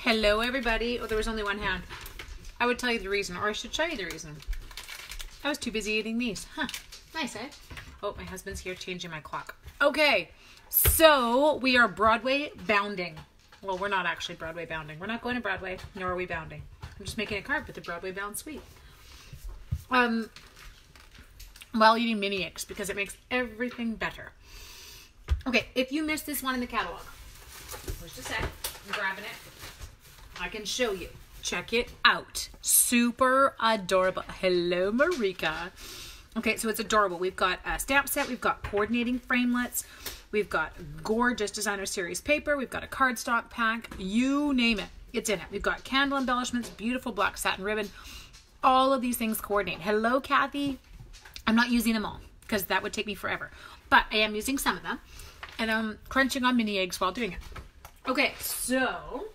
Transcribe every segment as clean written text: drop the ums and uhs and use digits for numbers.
Hello, everybody. Oh, there was only one hand. I would tell you the reason, or I should show you the reason. I was too busy eating these. Huh. Nice, eh? Oh, my husband's here changing my clock. Okay, so we are Broadway bounding. Well, we're not actually Broadway bounding. We're not going to Broadway, nor are we bounding. I'm just making a card with the Broadway Bound suite. While eating mini eggs, because it makes everything better. Okay, if you missed this one in the catalog, just a sec, I'm grabbing it. I can show you. Check it out. Super adorable. Hello, Marika. Okay, so it's adorable. We've got a stamp set. We've got coordinating framelits. We've got gorgeous designer series paper. We've got a cardstock pack. You name it, it's in it. We've got candle embellishments, beautiful black satin ribbon. All of these things coordinate. Hello, Kathy. I'm not using them all because that would take me forever. But I am using some of them. And I'm crunching on mini eggs while doing it. Okay, so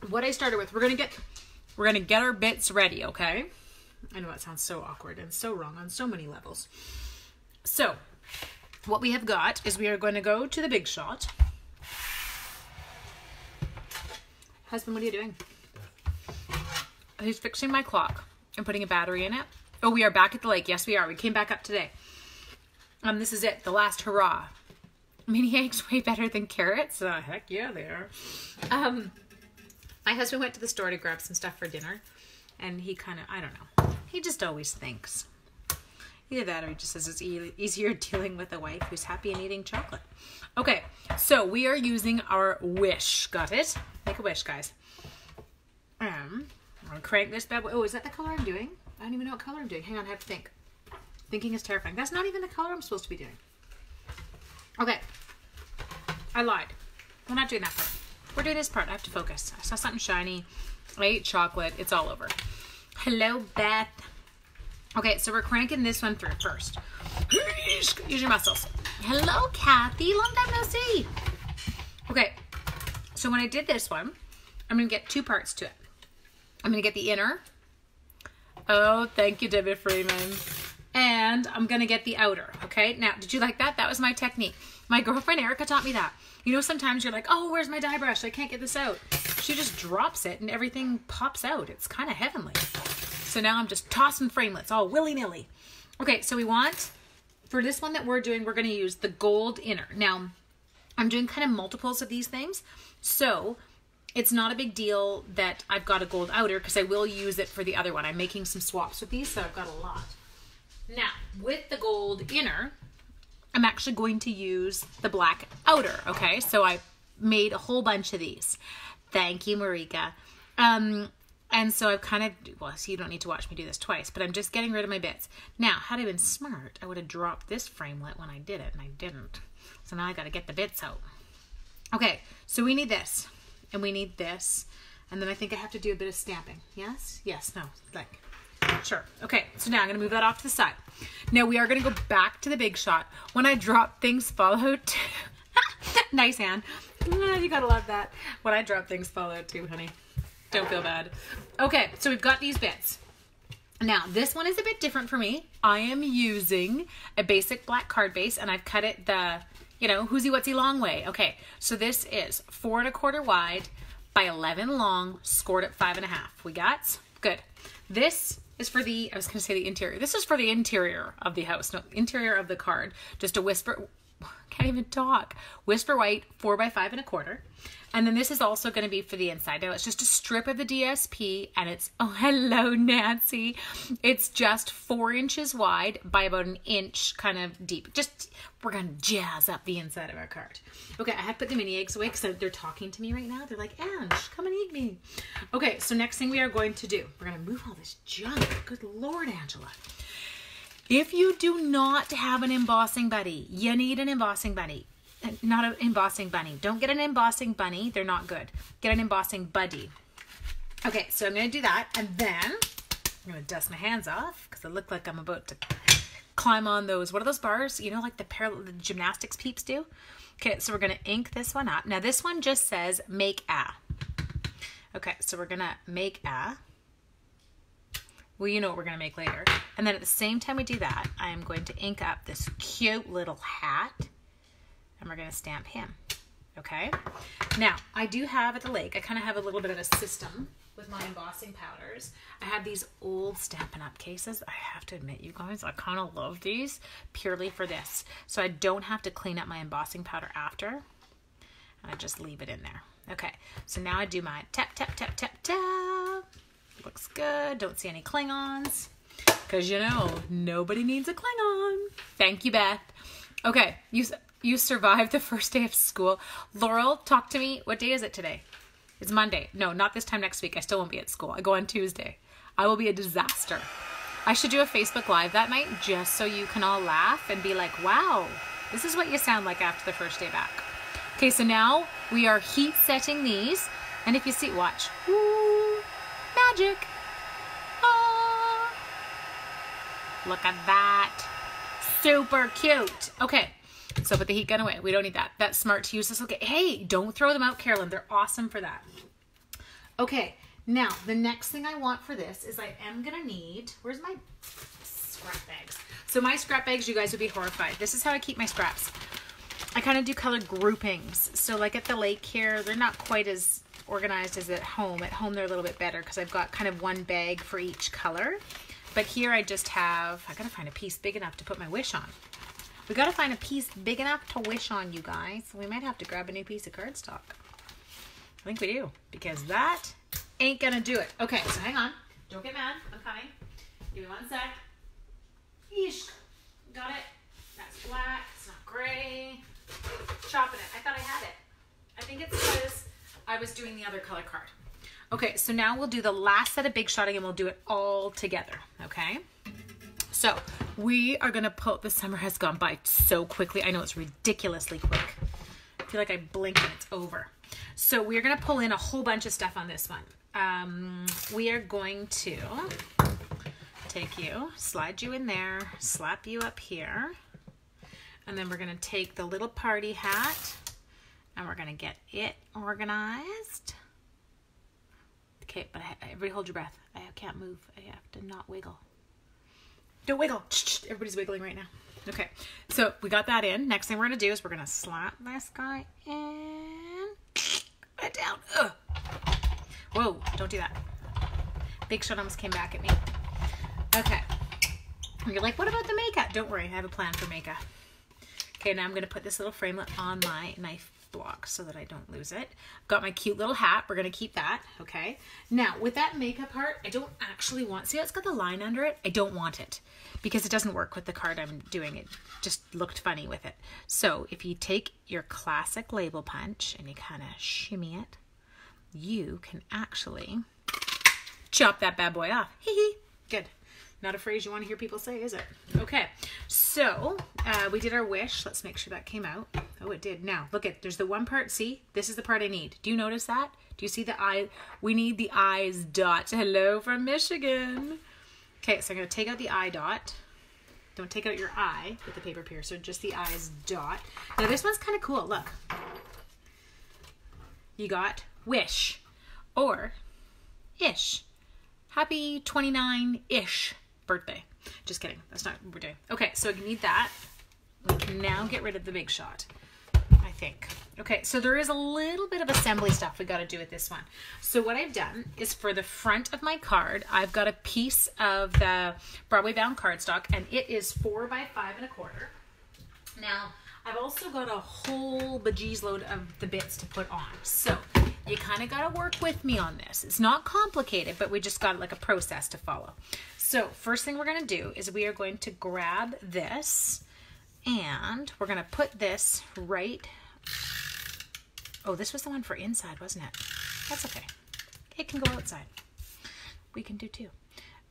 what I started with, we're gonna get our bits ready, okay? I know that sounds so awkward and so wrong on so many levels. So what we have got is we are going to go to the big shot. Husband, what are you doing? He's fixing my clock and putting a battery in it. Oh, we are back at the lake. Yes, we are. We came back up today. This is it. The last hurrah. Mini eggs way better than carrots. Heck yeah, they are. My husband went to the store to grab some stuff for dinner, and he kind of, I don't know. He just always thinks. Either that or he just says it's easier dealing with a wife who's happy and eating chocolate. Okay, so we are using our wish. Got it? Make a wish, guys. I'm going to crank this bad boy. Oh, is that the color I'm doing? I don't even know what color I'm doing. Hang on, I have to think. Thinking is terrifying. That's not even the color I'm supposed to be doing. Okay. I lied. We're not doing that part. We're doing this part. I have to focus. I saw something shiny. I ate chocolate. It's all over. Hello, Beth. Okay, so we're cranking this one through first. Use your muscles. Hello, Kathy. Long time no see. Okay, so when I did this one, I'm going to get two parts to it. I'm going to get the inner. Oh, thank you, David Freeman. And I'm going to get the outer, okay? Now, did you like that? That was my technique. My girlfriend Erica taught me that. You know, sometimes you're like, oh, where's my dye brush? I can't get this out. She just drops it and everything pops out. It's kind of heavenly. So now I'm just tossing framelits all willy-nilly. Okay, so we want, for this one that we're doing, we're going to use the gold inner. Now, I'm doing kind of multiples of these things. So it's not a big deal that I've got a gold outer because I will use it for the other one. I'm making some swaps with these, so I've got a lot. Now, with the gold inner, I'm actually going to use the black outer, okay? So I made a whole bunch of these. Thank you, Marika. And so I've kind of, well, so you don't need to watch me do this twice, but I'm just getting rid of my bits. Now, had I been smart, I would have dropped this framelit when I did it, and I didn't. So now I got to get the bits out. Okay, so we need this, and we need this, and then I think I have to do a bit of stamping. Yes? Yes, no, like, sure. Okay, so now I'm going to move that off to the side. Now we are going to go back to the big shot. When I drop things, fall out. Nice hand. You got to love that. When I drop things, fall out too, honey. Don't feel bad. Okay, so we've got these bits. Now, this one is a bit different for me. I am using a basic black card base, and I've cut it the, you know, whoosy whatsy long way. Okay, so this is 4 1/4 wide by 11 long, scored at 5 1/2. We got? Good. This is for the, I was going to say the interior. This is for the interior of the house. No, interior of the card. Just a whisper, can't even talk. Whisper white, 4 by 5 1/4. And then this is also going to be for the inside. Now it's just a strip of the DSP, and it's, oh, hello, Nancy. It's just 4 inches wide by about 1 inch kind of deep. Just, we're going to jazz up the inside of our card. Okay, I have to put the mini eggs away because they're talking to me right now. They're like, Ange, come and eat me. Okay, so next thing we are going to do, we're going to move all this junk. Good Lord, Angela. If you do not have an embossing buddy, you need an embossing buddy. Not an embossing bunny. Don't get an embossing bunny. They're not good. Get an embossing buddy. Okay, so I'm going to do that. And then I'm going to dust my hands off because I look like I'm about to climb on those. What are those bars? You know, like the gymnastics peeps do? Okay, so we're going to ink this one up. Now, this one just says make a. Okay, so we're going to make a. Well, you know what we're going to make later. And then at the same time we do that, I'm going to ink up this cute little hat. And we're going to stamp him. Okay. Now, I do have at the lake, I kind of have a little bit of a system with my embossing powders. I have these old Stampin' Up! Cases. I have to admit, you guys, I kind of love these purely for this. So I don't have to clean up my embossing powder after. And I just leave it in there. Okay, so now I do my tap, tap, tap, tap, tap. Looks good. Don't see any Klingons. Because, you know, nobody needs a Klingon. Thank you, Beth. Okay, you survived the first day of school. Laurel, talk to me. What day is it today? It's Monday. No, not this time next week. I still won't be at school. I go on Tuesday. I will be a disaster. I should do a Facebook Live that night just so you can all laugh and be like, wow, this is what you sound like after the first day back. Okay, so now we are heat setting these. And if you see, watch. Woo, magic. Ah, look at that. Super cute. Okay, so put the heat gun away. We don't need that. That's smart to use this. Okay, hey, don't throw them out, Carolyn. They're awesome for that. Okay, now the next thing I want for this is I am gonna need, where's my scrap bags? So my scrap bags, you guys would be horrified. This is how I keep my scraps. I kind of do color groupings. So like at the lake here, they're not quite as organized as at home. At home, they're a little bit better because I've got kind of one bag for each color. But here I just have, I gotta find a piece big enough to put my wish on. We gotta find a piece big enough to wish on, you guys. We might have to grab a new piece of cardstock. I think we do, because that ain't gonna do it. Okay, so hang on. Don't get mad, I'm coming. Give me 1 sec. Yeesh, got it. That's black, it's not gray. Chopping it, I thought I had it. I think it's because I was doing the other color card. Okay, so now we'll do the last set of big shotting and we'll do it all together, okay? So we are gonna the summer has gone by so quickly. I know it's ridiculously quick. I feel like I blink and it's over. So we're gonna pull in a whole bunch of stuff on this one. We are going to take you, slide you in there, slap you up here, and then we're gonna take the little party hat and we're gonna get it organized. Okay, but everybody hold your breath. I can't move. I have to not wiggle. Don't wiggle. Everybody's wiggling right now. Okay, so we got that in. Next thing we're going to do is we're going to slap this guy in. Put it down. Ugh. Whoa, don't do that. Big Shot almost came back at me. Okay. You're like, what about the makeup? Don't worry, I have a plan for makeup. Okay, now I'm going to put this little framelit on my knife block so that I don't lose it. Got my cute little hat. We're going to keep that. Okay. Now with that makeup part, I don't actually want, see how it's got the line under it? I don't want it because it doesn't work with the card I'm doing. It just looked funny with it. So if you take your classic label punch and you kind of shimmy it, you can actually chop that bad boy off. Hee hee. Good. Not a phrase you want to hear people say, is it? Okay, so we did our wish. Let's make sure that came out. Oh, it did. Now, look at, there's the one part. See, this is the part I need. Do you notice that? Do you see the eye? We need the eyes dot. Hello from Michigan. Okay, so I'm going to take out the eye dot. Don't take out your eye with the paper piercer, just the eyes dot. Now, this one's kind of cool. Look. You got wish or ish. Happy 29-ish. Birthday. Just kidding. That's not what we're doing. Okay, so you need that. We can now get rid of the Big Shot, I think. Okay, so there is a little bit of assembly stuff we got to do with this one. So what I've done is for the front of my card, I've got a piece of the Broadway Bound cardstock, and it is 4 by 5 1/4. Now, I've also got a whole bejeez load of the bits to put on. So you kind of got to work with me on this. It's not complicated, but we just got like a process to follow. So first thing we're going to do is we are going to grab this and we're going to put this right. Oh, this was the one for inside, wasn't it? That's okay. It can go outside. We can do too.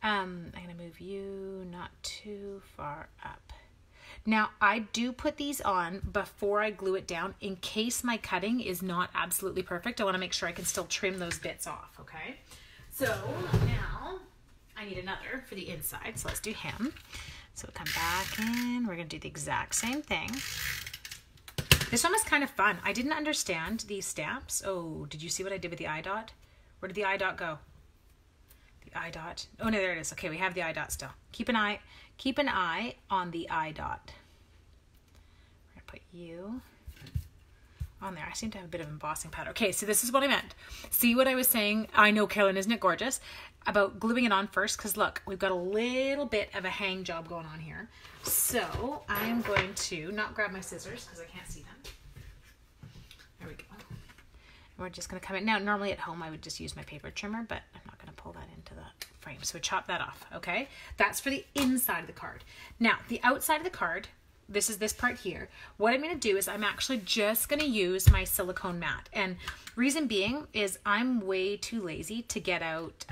I'm going to move you not too far up. Now, I do put these on before I glue it down in case my cutting is not absolutely perfect. I want to make sure I can still trim those bits off, okay? So now I need another for the inside, so let's do him. So we'll come back in. We're going to do the exact same thing. This one was kind of fun. I didn't understand these stamps. Oh, did you see what I did with the eye dot? Where did the eye dot go? The eye dot. Oh, no, there it is. Okay, we have the eye dot still. Keep an eye on the eye dot. We're going to put you on there. I seem to have a bit of embossing powder. Okay, so this is what I meant. See what I was saying? I know, Carolyn, isn't it gorgeous? About gluing it on first, because look, we've got a little bit of a hang job going on here. So I'm going to not grab my scissors because I can't see them. There we go. And we're just going to come in. Now, normally at home I would just use my paper trimmer, but I'm not going to pull that into the frame. So chop that off, okay? That's for the inside of the card. Now, the outside of the card, this is this part here. What I'm going to do is I'm actually just going to use my silicone mat. And reason being is I'm way too lazy to get out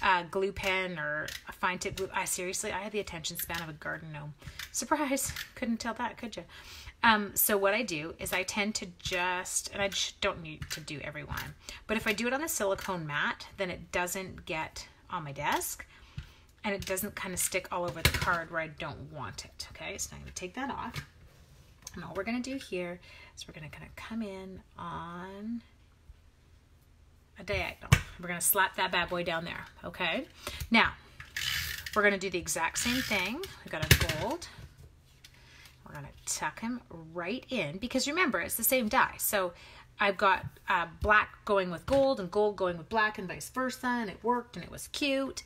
a glue pen or a fine tip glue. Seriously, I have the attention span of a garden gnome. Surprise. Couldn't tell that, could you? So what I do is I tend to just, and I don't need to do every one, but if I do it on the silicone mat, then it doesn't get on my desk. And it doesn't kind of stick all over the card where I don't want it. Okay, so I'm going to take that off. And all we're going to do here is we're going to kind of come in on a diagonal. We're going to slap that bad boy down there. Okay, now we're going to do the exact same thing. We've got a gold. We're going to tuck him right in because remember, it's the same die. So I've got black going with gold and gold going with black and vice versa. And it worked and it was cute.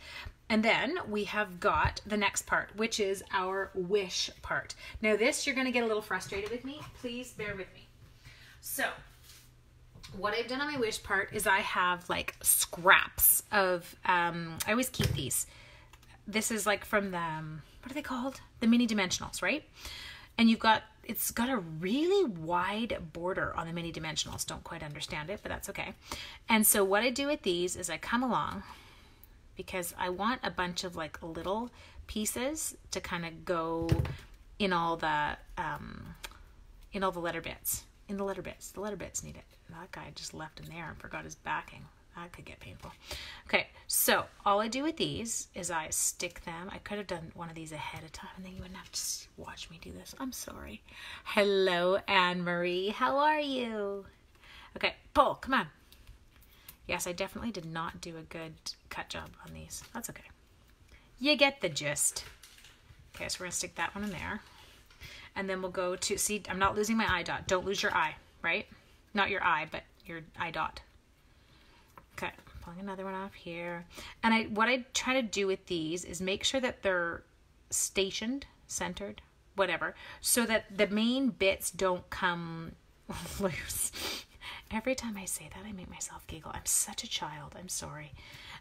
And then we have got the next part, which is our wish part. Now this, you're going to get a little frustrated with me. Please bear with me. So what I've done on my wish part is I have like scraps of, I always keep these. This is like from the, what are they called? The mini dimensionals, right? And you've got, it's got a really wide border on the mini dimensionals. Don't quite understand it, but that's okay. And so what I do with these is I come along, because I want a bunch of like little pieces to kind of go in all the letter bits. In the letter bits. The letter bits need it. That guy just left in there and forgot his backing. That could get painful. Okay, so all I do with these is I stick them. I could have done one of these ahead of time and then you wouldn't have to watch me do this. I'm sorry. Hello, Anne-Marie. How are you? Okay, pull. Come on. Yes, I definitely did not do a good cut job on these. That's okay. You get the gist. Okay, so we're going to stick that one in there. And then we'll go to, see, I'm not losing my eye dot. Don't lose your eye, right? Not your eye, but your eye dot. Okay, pulling another one off here. And what I try to do with these is make sure that they're stationed, centered, whatever, so that the main bits don't come loose. Every time I say that, I make myself giggle. I'm such a child. I'm sorry.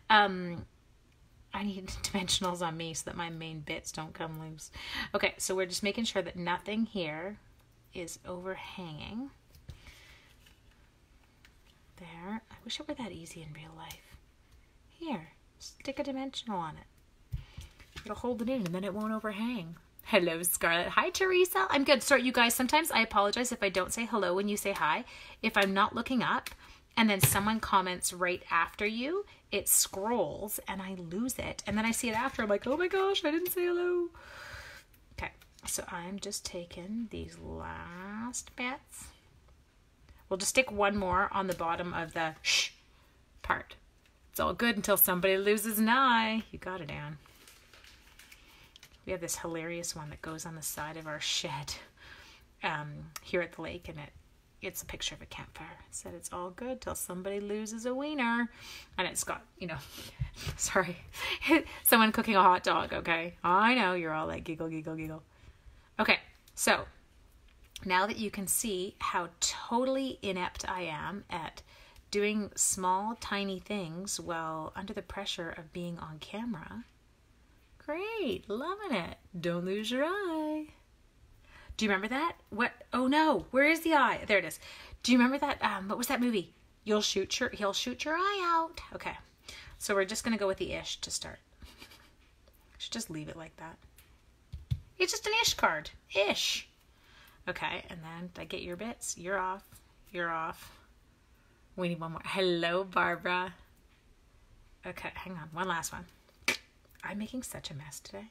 I need dimensionals on me so that my main bits don't come loose. Okay, so we're just making sure that nothing here is overhanging. There. I wish it were that easy in real life. Here, stick a dimensional on it. It'll hold it in and then it won't overhang. Hello, Scarlett. Hi, Teresa. I'm good. Sorry, you guys, sometimes I apologize if I don't say hello when you say hi. If I'm not looking up and then someone comments right after you, it scrolls and I lose it. And then I see it after. I'm like, oh my gosh, I didn't say hello. Okay, so I'm just taking these last bits. We'll just stick one more on the bottom of the shh part. It's all good until somebody loses an eye. You got it, Anne. We have this hilarious one that goes on the side of our shed here at the lake, and it's a picture of a campfire. It said it's all good till somebody loses a wiener. And it's got, you know, sorry, someone cooking a hot dog, okay? I know, you're all like giggle, giggle, giggle. Okay, so now that you can see how totally inept I am at doing small, tiny things while under the pressure of being on camera. Great, loving it. Don't lose your eye. Do you remember that? What? Oh no, where is the eye? There it is. Do you remember that? What was that movie? He'll shoot your eye out. Okay, so we're just gonna go with the ish to start. Should just leave it like that. It's just an ish card. Ish. Okay, and then I get your bits. You're off. You're off. We need one more. Hello, Barbara. Okay, hang on. One last one. I'm making such a mess today.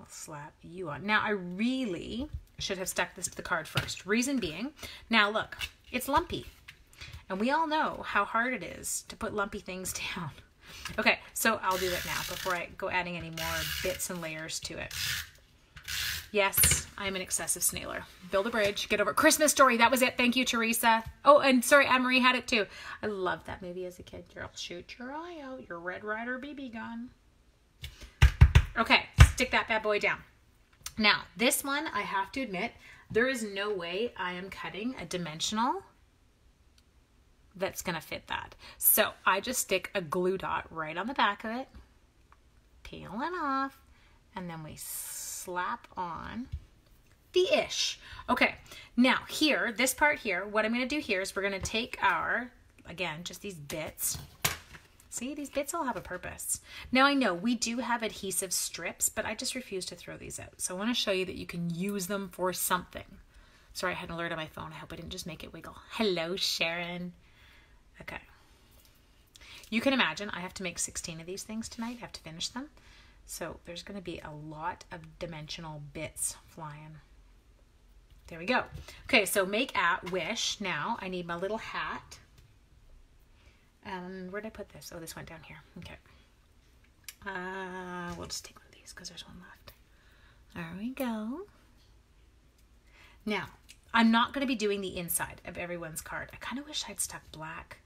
I'll slap you on. Now, I really should have stuck this to the card first. Reason being, now look, it's lumpy. And we all know how hard it is to put lumpy things down. Okay, so I'll do that now before I go adding any more bits and layers to it. Yes, I'm an excessive snailer. Build a bridge, get over. Christmas Story, that was it. Thank you, Teresa. Oh, and sorry, Anne-Marie had it too. I loved that movie as a kid. You'll shoot your eye out, your Red Ryder BB gun. Okay, stick that bad boy down. Now, this one, I have to admit, there is no way I am cutting a dimensional that's going to fit that. So I just stick a glue dot right on the back of it, peel it off, and then we slap on the ish. Okay, now here, this part here, what I'm going to do here is we're going to take our, again, just these bits. See, these bits all have a purpose. Now I know we do have adhesive strips, but I just refuse to throw these out. So I want to show you that you can use them for something. Sorry, I had an alert on my phone. I hope I didn't just make it wiggle. Hello, Sharon. Okay. You can imagine I have to make 16 of these things tonight. I have to finish them. So there's going to be a lot of dimensional bits flying. There we go. Okay, so make at wish. Now I need my little hat. Where did I put this? Oh, this went down here. Okay. We'll just take one of these because there's one left. There we go. Now, I'm not going to be doing the inside of everyone's card. I kind of wish I'd stuck black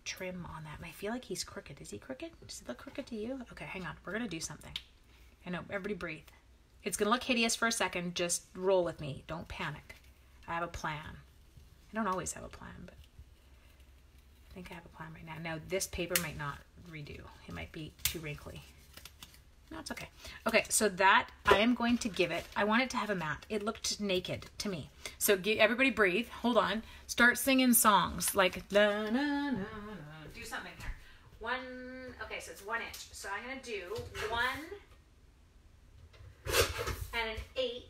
trim on that. And I feel like he's crooked. Is he crooked? Does it look crooked to you? Okay, hang on. We're going to do something. I know. Everybody breathe. It's going to look hideous for a second. Just roll with me. Don't panic. I have a plan. I don't always have a plan, but I think I have a plan right now. Now, this paper might not redo. It might be too wrinkly. No, it's okay. Okay, so that I am going to give it, I want it to have a mat. It looked naked to me. So everybody breathe. Hold on. Start singing songs like la na na na. Do something here. Okay, so it's 1 inch. So I'm going to do 1 and 1/8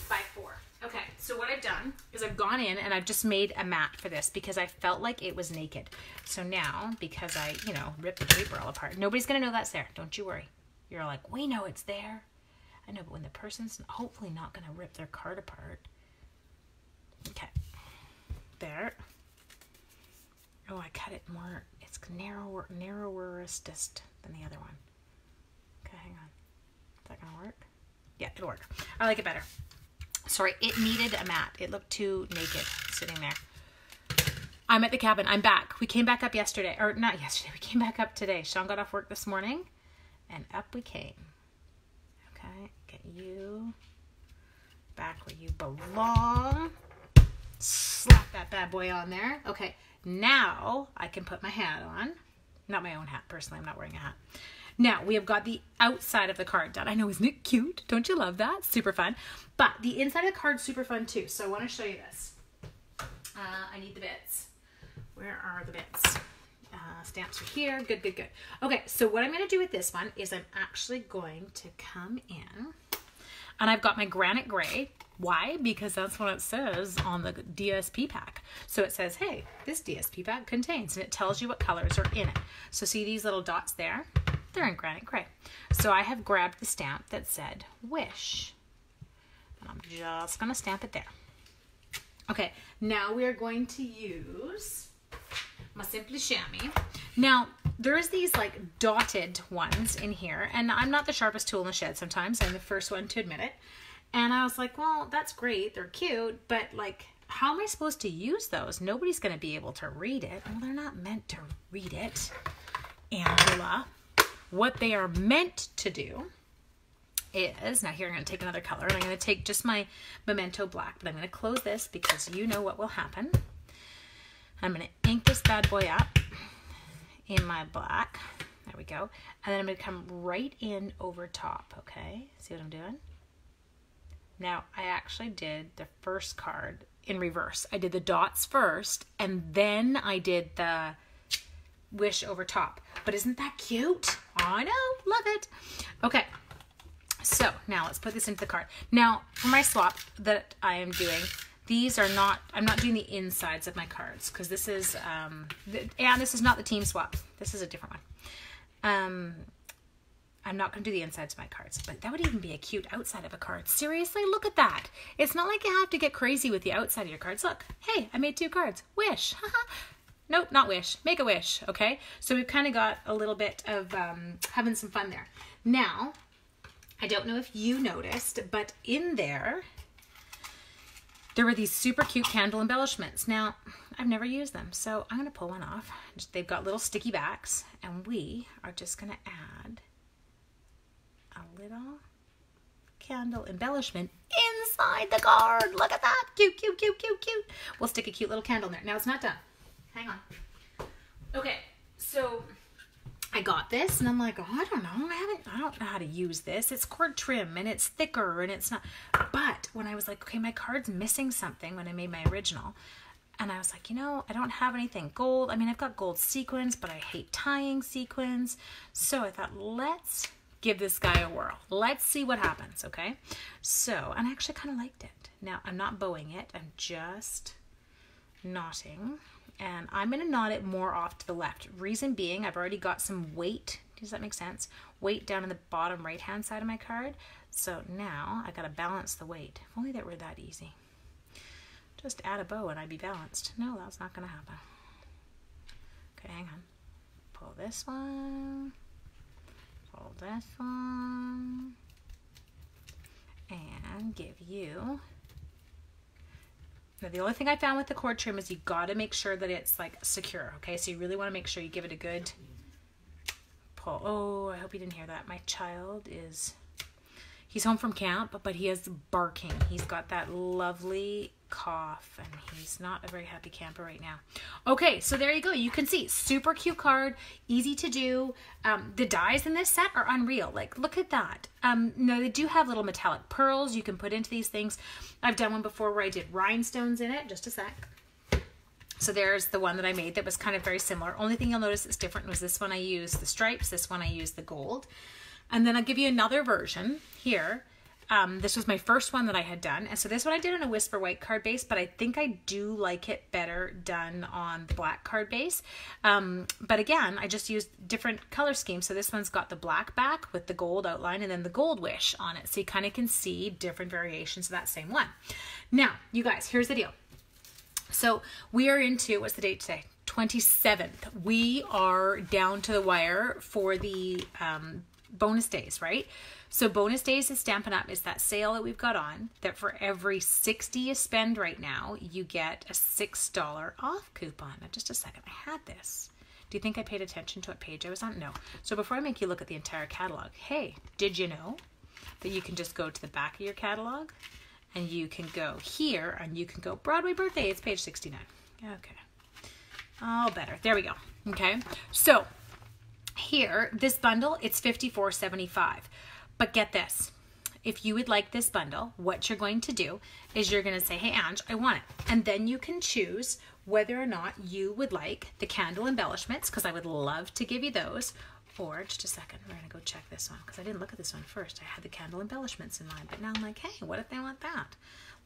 by 4. Okay, so what I've done is I've gone in and I've just made a mat for this because I felt like it was naked. So now, because I, ripped the paper all apart, nobody's going to know that's there. Don't you worry. You're like, we know it's there. I know, but when the person's hopefully not going to rip their card apart. Okay. There. Oh, I cut it more. It's narrowerest than the other one. Okay, hang on. Is that going to work? Yeah, it'll work. I like it better. Sorry, it needed a mat. It looked too naked sitting there. I'm at the cabin. I'm back. We came back up yesterday. Or not yesterday. We came back up today. Sean got off work this morning. And up we came. Okay. Get you back where you belong. Slap that bad boy on there. Okay. Now I can put my hat on. Not my own hat. Personally, I'm not wearing a hat. Now, we have got the outside of the card done. I know, isn't it cute? Don't you love that? Super fun. But the inside of the card's super fun too. So I want to show you this. I need the bits. Where are the bits? Stamps are here. Good, good, good. Okay, so what I'm going to do with this one is I'm actually going to come in. And I've got my granite gray. Why? Because that's what it says on the DSP pack. So it says, hey, this DSP pack contains, and it tells you what colors are in it. So see these little dots there? They're in granite gray. So I have grabbed the stamp that said wish. And I'm just going to stamp it there. Okay, now we are going to use my Simply Chamois. Now, there's these like dotted ones in here, and I'm not the sharpest tool in the shed sometimes. I'm the first one to admit it. And I was like, well, that's great. They're cute, but like, how am I supposed to use those? Nobody's going to be able to read it. Well, they're not meant to read it, Angela. What they are meant to do is, now here I'm going to take another color, and I'm going to take just my Memento Black, but I'm going to close this because you know what will happen. I'm going to ink this bad boy up in my black. There we go. And then I'm going to come right in over top, okay? See what I'm doing? Now, I actually did the first card in reverse. I did the dots first, and then I did the wish over top. But isn't that cute? I know, love it. Okay, so now let's put this into the card. Now, for my swap that I am doing, these are not, I'm not doing the insides of my cards because this is, and this is not the team swap. This is a different one. I'm not going to do the insides of my cards, but that would even be a cute outside of a card. Seriously, look at that. It's not like you have to get crazy with the outside of your cards. Look, hey, I made 2 cards. Wish. Nope, not wish. Make a wish, okay? So we've kind of got a little bit of having some fun there. Now, I don't know if you noticed, but in there were these super cute candle embellishments. Now, I've never used them, so I'm going to pull one off. They've got little sticky backs, and we are just going to add a little candle embellishment inside the card. Look at that. Cute, cute, cute, cute, cute. We'll stick a cute little candle in there. Now, it's not done. Hang on. Okay, so I got this, and I'm like, oh, I don't know. I don't know how to use this. It's cord trim, and it's thicker, and it's not. But when I was like, okay, my card's missing something when I made my original, and I was like, you know, I don't have anything gold. I mean, I've got gold sequins, but I hate tying sequins. So I thought, let's give this guy a whirl. Let's see what happens, okay? So, and I actually kind of liked it. Now, I'm not bowing it. I'm just knotting. And I'm going to knot it more off to the left. Reason being, I've already got some weight. Does that make sense? Weight down in the bottom right-hand side of my card. So now I got to balance the weight. If only that were that easy. Just add a bow and I'd be balanced. No, that's not going to happen. Okay, hang on. Pull this one. Pull this one. And give you... Now, the only thing I found with the cord trim is you got to make sure that it's like secure, okay? So you really want to make sure you give it a good pull. Oh, I hope you didn't hear that. My child is, he's home from camp, but he is barking. He's got that lovely cough, and he's not a very happy camper right now. Okay, so there you go. You can see, super cute card, easy to do. The dies in this set are unreal. Like, look at that. No, they do have little metallic pearls you can put into these things. I've done one before where I did rhinestones in it. Just a sec. So there's the one that I made that was kind of very similar. Only thing you'll notice that's different was this one I used the stripes, this one I used the gold. And then I'll give you another version here. This was my first one that I had done. And so this one I did on a Whisper white card base, but I think I do like it better done on the black card base. But again, I just used different color schemes. So this one's got the black back with the gold outline and then the gold wish on it. So you kind of can see different variations of that same one. Now, you guys, here's the deal. So we are into, what's the date today? 27th. We are down to the wire for the bonus days, right? So bonus days is Stampin' Up! Is that sale that we've got on, that for every $60 you spend right now, you get a $6 off coupon. Now, just a second, I had this. Do you think I paid attention to what page I was on? No. So before I make you look at the entire catalog, hey, did you know that you can just go to the back of your catalog and you can go here and you can go Broadway Birthday, it's page 69. Okay. All better. There we go. Okay. So here, this bundle, it's $54.75. But get this, if you would like this bundle, what you're going to do is you're going to say, hey, Ange, I want it. And then you can choose whether or not you would like the candle embellishments, because I would love to give you those. Or, just a second, we're going to go check this one, because I didn't look at this one first. I had the candle embellishments in mind, but now I'm like, hey, what if they want that?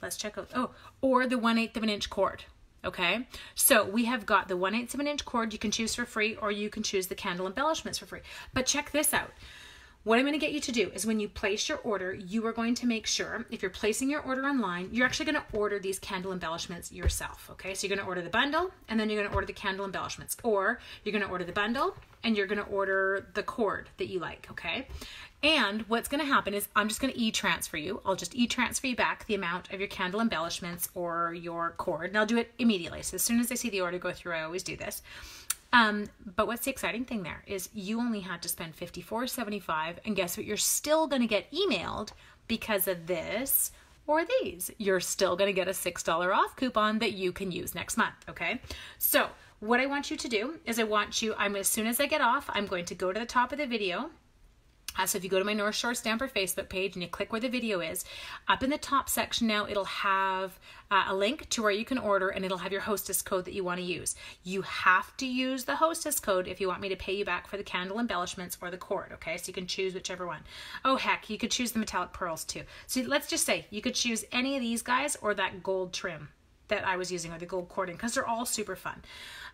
Let's check out, oh, or the 1/8 of an inch cord. Okay, so we have got the 1/8 of an inch cord you can choose for free, or you can choose the candle embellishments for free. But check this out. What I'm going to get you to do is when you place your order, you are going to make sure, if you're placing your order online, you're actually going to order these candle embellishments yourself, okay? So you're going to order the bundle, and then you're going to order the candle embellishments. Or you're going to order the bundle, and you're going to order the cord that you like, okay? And what's going to happen is I'm just going to e-transfer you. I'll just e-transfer you back the amount of your candle embellishments or your cord, and I'll do it immediately. So as soon as I see the order go through, I always do this. But what's the exciting thing there is you only had to spend $54.75, and guess what? You're still going to get emailed because of this or these. You're still going to get a $6 off coupon that you can use next month, okay? So what I want you to do is as soon as I get off, I'm going to go to the top of the video. So if you go to my North Shore Stamper Facebook page and you click where the video is, up in the top section now, it'll have a link to where you can order, and it'll have your hostess code that you want to use. You have to use the hostess code if you want me to pay you back for the candle embellishments or the cord, okay? So you can choose whichever one. Oh, heck, you could choose the metallic pearls too. So let's just say you could choose any of these guys or that gold trim that I was using, or the gold cording, because they're all super fun.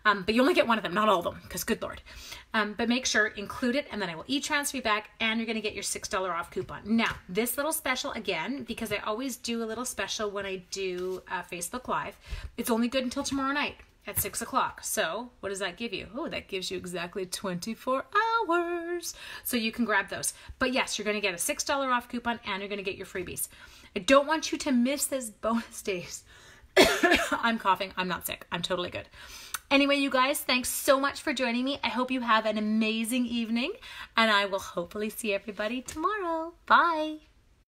But you only get one of them, not all of them, because good Lord. But make sure, include it, and then I will e-transfer you back, and you're going to get your $6 off coupon. Now, this little special, again, because I always do a little special when I do Facebook Live, it's only good until tomorrow night. at 6 o'clock. So what does that give you? Oh, that gives you exactly 24 hours. So you can grab those. But yes, you're going to get a $6 off coupon and you're going to get your freebies. I don't want you to miss this bonus days. I'm coughing. I'm not sick. I'm totally good. Anyway, you guys, thanks so much for joining me. I hope you have an amazing evening and I will hopefully see everybody tomorrow. Bye.